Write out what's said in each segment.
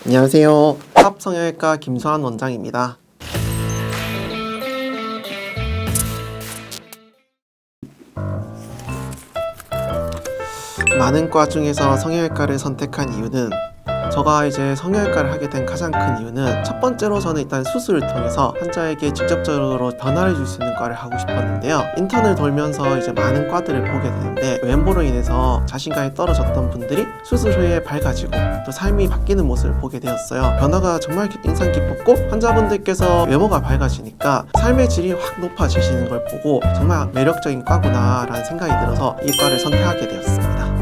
안녕하세요. 탑성형외과 김수환 원장입니다. 많은 과 중에서 성형외과를 선택한 이유는 제가 이제 성형외과를 하게 된 가장 큰 이유는 첫 번째로 저는 일단 수술을 통해서 환자에게 직접적으로 변화를 줄 수 있는 과를 하고 싶었는데요. 인턴을 돌면서 이제 많은 과들을 보게 되는데 외모로 인해서 자신감이 떨어졌던 분들이 수술 후에 밝아지고 또 삶이 바뀌는 모습을 보게 되었어요. 변화가 정말 인상 깊었고 환자분들께서 외모가 밝아지니까 삶의 질이 확 높아지시는 걸 보고 정말 매력적인 과구나 라는 생각이 들어서 이 과를 선택하게 되었습니다.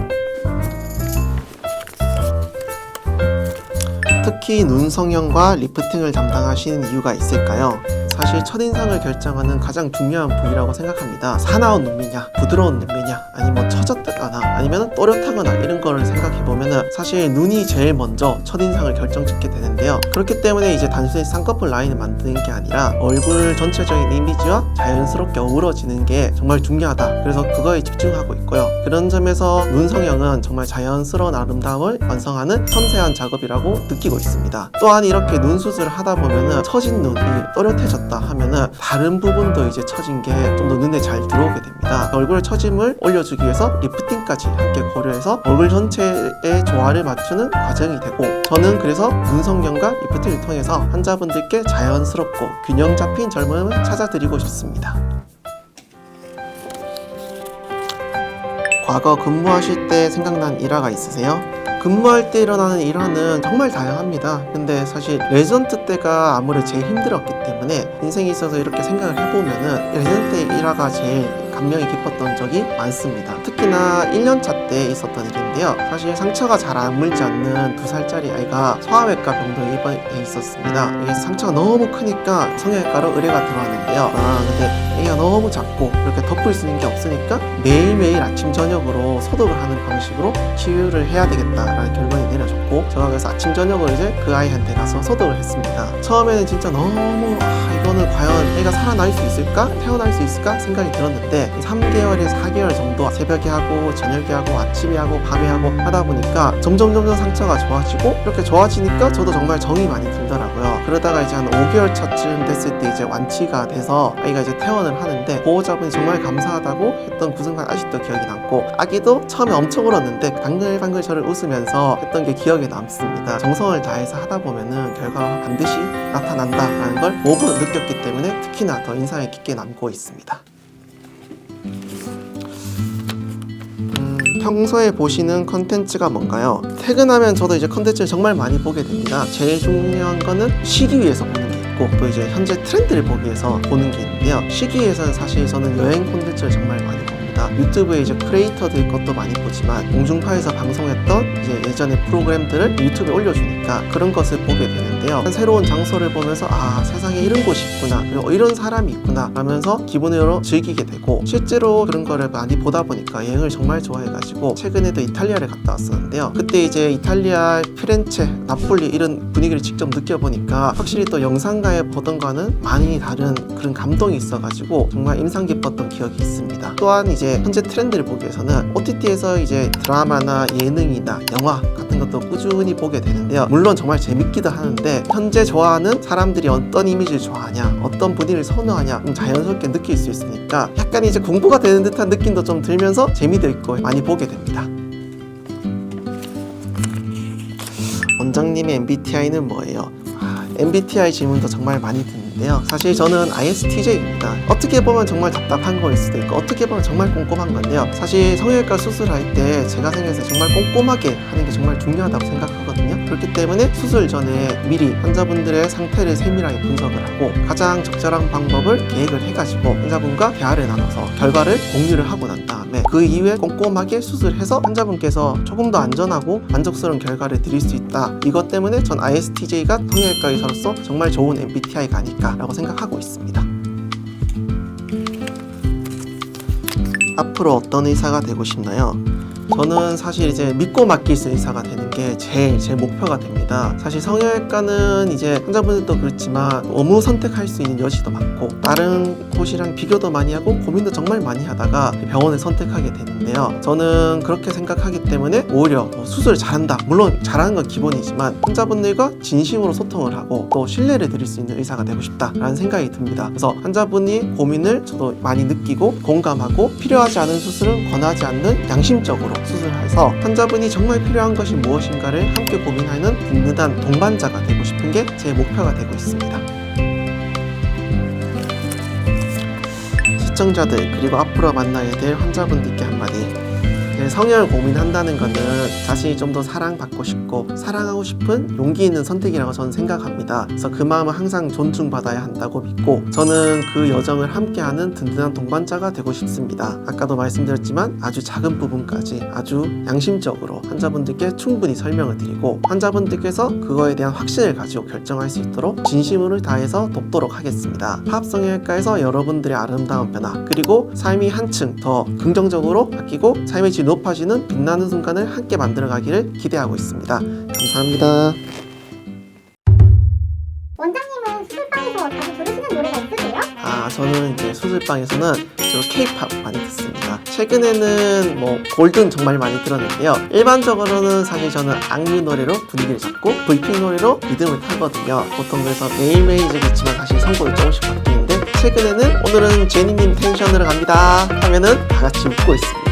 특히 눈 성형과 리프팅을 담당하시는 이유가 있을까요? 사실 첫인상을 결정하는 가장 중요한 부위라고 생각합니다. 사나운 눈매냐, 부드러운 눈매냐, 아니면 처졌다거나 아니면 또렷하거나 이런 거를 생각해보면 사실 눈이 제일 먼저 첫인상을 결정짓게 되는데요. 그렇기 때문에 이제 단순히 쌍꺼풀 라인을 만드는 게 아니라 얼굴 전체적인 이미지와 자연스럽게 어우러지는 게 정말 중요하다. 그래서 그거에 집중하고 있고요. 그런 점에서 눈 성형은 정말 자연스러운 아름다움을 완성하는 섬세한 작업이라고 느끼고 있습니다. 또한 이렇게 눈 수술을 하다 보면 처진 눈이 또렷해졌다 하면은 다른 부분도 이제 처진 게 좀 더 눈에 잘 들어오게 됩니다. 얼굴 처짐을 올려주기 위해서 리프팅까지 함께 고려해서 얼굴 전체의 조화를 맞추는 과정이 되고, 저는 그래서 눈 성형과 리프팅을 통해서 환자분들께 자연스럽고 균형 잡힌 젊음을 찾아드리고 싶습니다. 과거 근무하실 때 생각난 일화가 있으세요? 근무할 때 일어나는 일화는 정말 다양합니다. 근데 사실 레전트 때가 아무래도 제일 힘들었기 때문에 인생에 있어서 이렇게 생각을 해보면은 레전트 일화가 제일 감명이 깊었던 적이 많습니다. 특히나 1년차 때 있었던 일인데요. 사실 상처가 잘 안 물지 않는 2살짜리 아이가 소아외과 병동에 입원해 있었습니다. 이게 상처가 너무 크니까 성형외과로 의뢰가 들어왔는데요. 근데 애가 너무 작고 이렇게 덮을 수 있는 게 없으니까 매일매일 아침 저녁으로 소독을 하는 방식으로 치유를 해야 되겠다라는 결론이 내려졌고, 제가 그래서 아침 저녁으로 이제 그 아이한테 가서 소독을 했습니다. 처음에는 진짜 너무 이거는 과연 애가 살아날 수 있을까? 태어날 수 있을까? 생각이 들었는데 3개월에서 4개월 정도 새벽에 하고 저녁에 하고 아침에 하고 밤에 하고 하다 보니까 점점 상처가 좋아지고, 이렇게 좋아지니까 저도 정말 정이 많이 들더라고요. 그러다가 이제 한 5개월 차쯤 됐을 때 이제 완치가 돼서 아이가 이제 퇴원을 하는데, 보호자분이 정말 감사하다고 했던 그 순간 아직도 기억이 남고, 아기도 처음에 엄청 울었는데 방글방글 저를 웃으면서 했던 게 기억에 남습니다. 정성을 다해서 하다 보면은 결과가 반드시 나타난다라는 걸 몸으로 느꼈기 때문에 특히나 더 인상이 깊게 남고 있습니다. 평소에 보시는 컨텐츠가 뭔가요? 퇴근하면 저도 이제 컨텐츠를 정말 많이 보게 됩니다. 제일 중요한 거는 쉬기 위해서 보는 게 있고, 또 이제 현재 트렌드를 보기 위해서 보는 게 있는데요. 쉬기 위해서는 사실 저는 여행 콘텐츠를 정말 많이 봅니다. 유튜브에 이제 크리에이터들 것도 많이 보지만 공중파에서 방송했던 이제 예전의 프로그램들을 유튜브에 올려주니까 그런 것을 보게 되는데요. 새로운 장소를 보면서 세상에 이런 곳이 있구나, 그리고 이런 사람이 있구나 하면서 기분으로 즐기게 되고, 실제로 그런 거를 많이 보다 보니까 여행을 정말 좋아해가지고 최근에도 이탈리아를 갔다 왔었는데요. 그때 이제 이탈리아 피렌체, 나폴리 이런 분위기를 직접 느껴보니까 확실히 또 영상가에 보던 거는 많이 다른 그런 감동이 있어가지고 정말 인상 깊었던 기억이 있습니다. 또한 이제 현재 트렌드를 보기 위해서는 OTT에서 이제 드라마나 예능이나 영화 같은 것도 꾸준히 보게 되는데요. 물론 정말 재밌기도 하는데 현재 좋아하는 사람들이 어떤 이미지를 좋아하냐, 어떤 분위기를 선호하냐 자연스럽게 느낄 수 있으니까 약간 이제 공부가 되는 듯한 느낌도 좀 들면서 재미도 있고 많이 보게 됩니다. 원장님의 MBTI는 뭐예요? MBTI 질문도 정말 많이 듣는데요. 사실 저는 ISTJ입니다. 어떻게 보면 정말 답답한 거일 수도 있고, 어떻게 보면 정말 꼼꼼한 건데요. 사실 성형외과 수술할 때 제가 생각해서 정말 꼼꼼하게 하는 게 정말 중요하다고 생각하거든요. 그렇기 때문에 수술 전에 미리 환자분들의 상태를 세밀하게 분석을 하고 가장 적절한 방법을 계획을 해가지고 환자분과 대화를 나눠서 결과를 공유를 하고 난 다음에 그 이후에 꼼꼼하게 수술해서 환자분께서 조금 더 안전하고 만족스러운 결과를 드릴 수 있다. 이것 때문에 전 ISTJ가 성형외과 의사로서 정말 좋은 MBTI가 아닐까라고 생각하고 있습니다. 앞으로 어떤 의사가 되고 싶나요? 저는 사실 이제 믿고 맡길 수 있는 의사가 되는 게 제 목표가 됩니다. 사실 성형외과는 이제 환자분들도 그렇지만 너무 선택할 수 있는 여지도 많고 다른 곳이랑 비교도 많이 하고 고민도 정말 많이 하다가 병원을 선택하게 되는데요. 저는 그렇게 생각하기 때문에 오히려 수술을 잘한다. 물론 잘하는 건 기본이지만 환자분들과 진심으로 소통을 하고 또 신뢰를 드릴 수 있는 의사가 되고 싶다라는 생각이 듭니다. 그래서 환자분이 고민을 저도 많이 느끼고 공감하고 필요하지 않은 수술은 권하지 않는 양심적으로 수술해서 환자분이 정말 필요한 것이 무엇인가를 함께 고민하는 든든한 동반자가 되고 싶은 게 제 목표가 되고 있습니다. 시청자들 그리고 앞으로 만나야 될 환자분들께 한마디. 성형을 고민한다는 거는 자신이 좀 더 사랑받고 싶고 사랑하고 싶은 용기 있는 선택이라고 저는 생각합니다. 그래서 그 마음은 항상 존중받아야 한다고 믿고 저는 그 여정을 함께하는 든든한 동반자가 되고 싶습니다. 아까도 말씀드렸지만 아주 작은 부분까지 아주 양심적으로 환자분들께 충분히 설명을 드리고 환자분들께서 그거에 대한 확신을 가지고 결정할 수 있도록 진심을 다해서 돕도록 하겠습니다. 파업성형외과에서 여러분들의 아름다운 변화 그리고 삶이 한층 더 긍정적으로 바뀌고 삶의 질 높아지는 빛나는 순간을 함께 만들어가기를 기대하고 있습니다. 감사합니다. 원장님은 수술방에서 자주 들으시는 노래가 있으세요? 저는 이제 수술방에서는 주로 K-팝 많이 듣습니다. 최근에는 골든 정말 많이 들었는데요. 일반적으로는 사실 저는 악뮤 노래로 분위기를 잡고 브이핑 노래로 리듬을 타거든요. 보통 그래서 매일매일이겠지만 사실 선곡이 조금씩 바뀌는데 최근에는 오늘은 제니님 텐션으로 갑니다 하면은 다 같이 웃고 있습니다.